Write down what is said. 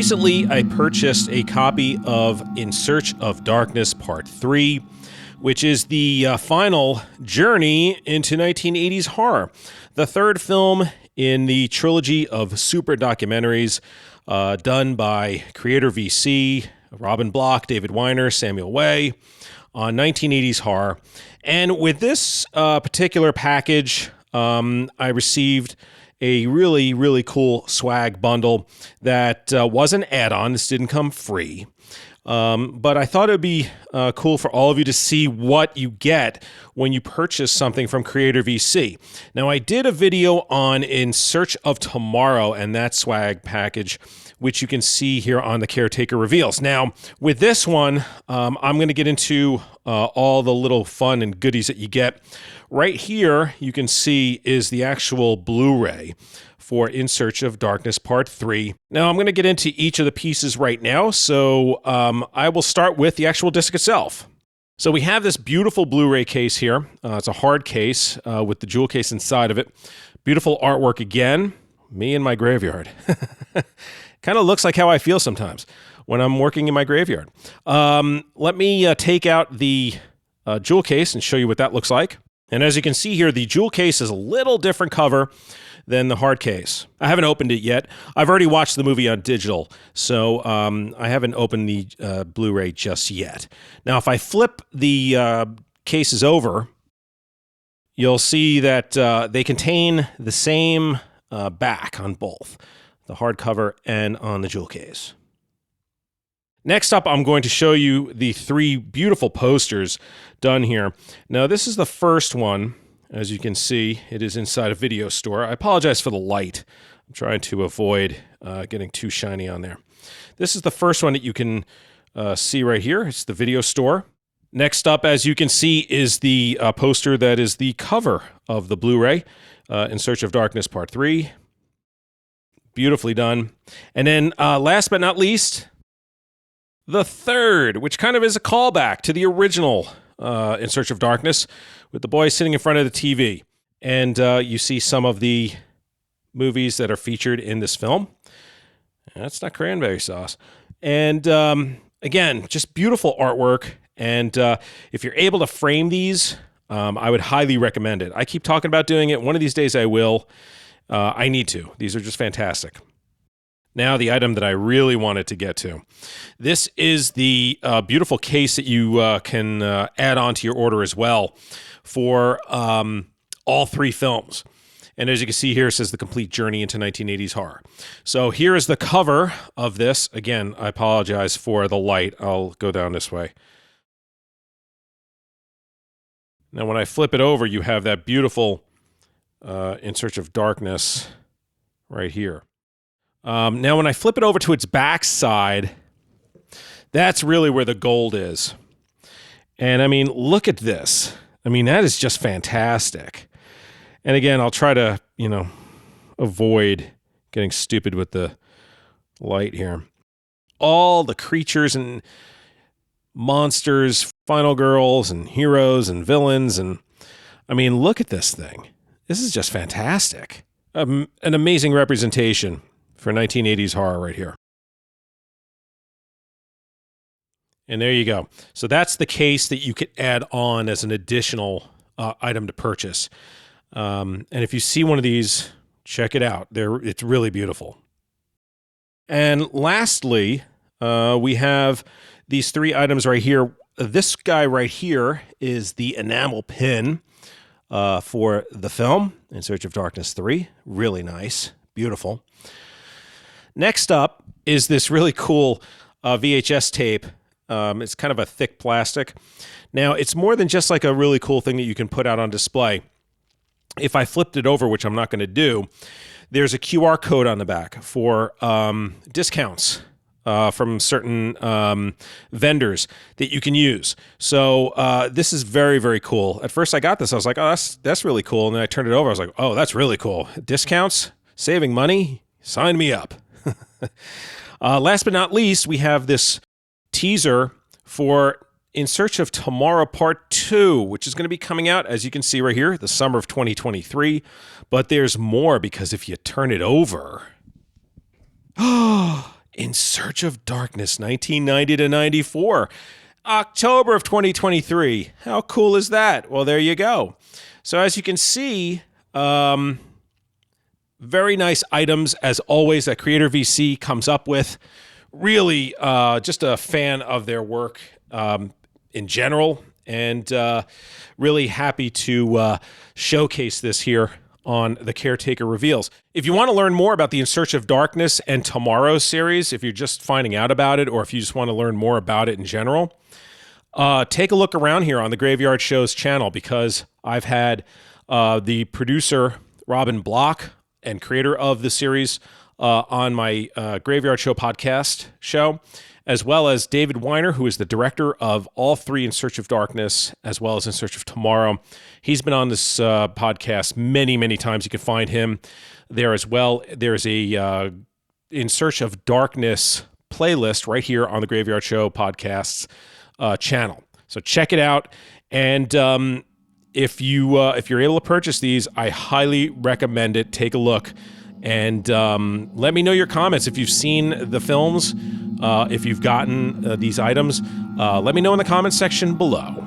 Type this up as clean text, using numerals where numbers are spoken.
recently I purchased a copy of In Search of Darkness Part 3, which is the final journey into 1980s horror. The third film in the trilogy of super documentaries done by CreatorVC, Robin Block, David Weiner, Samuel Way, on 1980s horror. And with this particular package, I received a really, really cool swag bundle that was an add-on. This didn't come free. But I thought it would be cool for all of you to see what you get when you purchase something from CreatorVC. Now, I did a video on In Search of Tomorrow and that swag package, which you can see here on the Caretaker Reveals. Now, with this one, I'm going to get into all the little fun and goodies that you get. Right here, you can see is the actual Blu-ray for In Search of Darkness Part 3. Now, I'm going to get into each of the pieces right now, so I will start with the actual disc itself. So we have this beautiful Blu-ray case here. It's a hard case with the jewel case inside of it. Beautiful artwork again. Me in my graveyard. Kind of looks like how I feel sometimes when I'm working in my graveyard. Let me take out the jewel case and show you what that looks like. And as you can see here, the jewel case is a little different cover than the hard case. I haven't opened it yet. I've already watched the movie on digital, so I haven't opened the Blu-ray just yet. Now, if I flip the cases over, you'll see that they contain the same back on both, the hardcover and on the jewel case. Next up, I'm going to show you the three beautiful posters done here. Now, this is the first one. As you can see, it is inside a video store. I apologize for the light. I'm trying to avoid getting too shiny on there. This is the first one that you can see right here. It's the video store. Next up, as you can see, is the poster that is the cover of the Blu-ray, In Search of Darkness Part 3. Beautifully done. And then last but not least, the third, which kind of is a callback to the original In Search of Darkness, with the boy sitting in front of the TV. And you see some of the movies that are featured in this film. That's not cranberry sauce. And again, just beautiful artwork. And if you're able to frame these, I would highly recommend it. I keep talking about doing it. One of these days I will. I need to. These are just fantastic. Now, the item that I really wanted to get to. This is the beautiful case that you can add on to your order as well for all three films. And as you can see here, it says The Complete Journey into 1980s Horror. So here is the cover of this. Again, I apologize for the light. I'll go down this way. Now, when I flip it over, you have that beautiful In Search of Darkness right here. Now, when I flip it over to its back side, that's really where the gold is. And, I mean, look at this. I mean, that is just fantastic. And, again, I'll try to, avoid getting stupid with the light here. All the creatures and monsters, final girls and heroes and villains. And, I mean, look at this thing. This is just fantastic. An amazing representation for 1980s horror right here. And there you go. So that's the case that you could add on as an additional item to purchase. And if you see one of these, check it out. It's really beautiful. And lastly, we have these three items right here. This guy right here is the enamel pin for the film, In Search of Darkness 3. Really nice. Beautiful. Next up is this really cool VHS tape. It's kind of a thick plastic. Now, it's more than just like a really cool thing that you can put out on display. If I flipped it over, which I'm not going to do, there's a QR code on the back for discounts from certain vendors that you can use. So this is very, very cool. At first I got this, I was like, oh, that's really cool. And then I turned it over, I was like, oh, that's really cool. Discounts, saving money, sign me up. Last but not least, we have this teaser for In Search of Tomorrow Part 2, which is going to be coming out, as you can see right here, the summer of 2023. But there's more, because if you turn it over, In Search of Darkness, 1990 to 94. October of 2023. How cool is that? Well, there you go. So as you can see, very nice items, as always, that CreatorVC comes up with. Really just a fan of their work in general, and really happy to showcase this here on the Caretaker Reveals. If you want to learn more about the In Search of Darkness and Tomorrow series, if you're just finding out about it, or if you just want to learn more about it in general, take a look around here on the Graveyard Show's channel, because I've had the producer, Robin Block, and creator of the series on my Graveyard Show podcast show, as well as David Weiner, who is the director of all three In Search of Darkness, as well as In Search of Tomorrow. He's been on this podcast many, many times. You can find him there as well. There's a In Search of Darkness playlist right here on the Graveyard Show podcast's channel. So check it out. And if you're able to purchase these, I highly recommend it. Take a look. And let me know your comments if you've seen the films, if you've gotten these items. Let me know in the comments section below.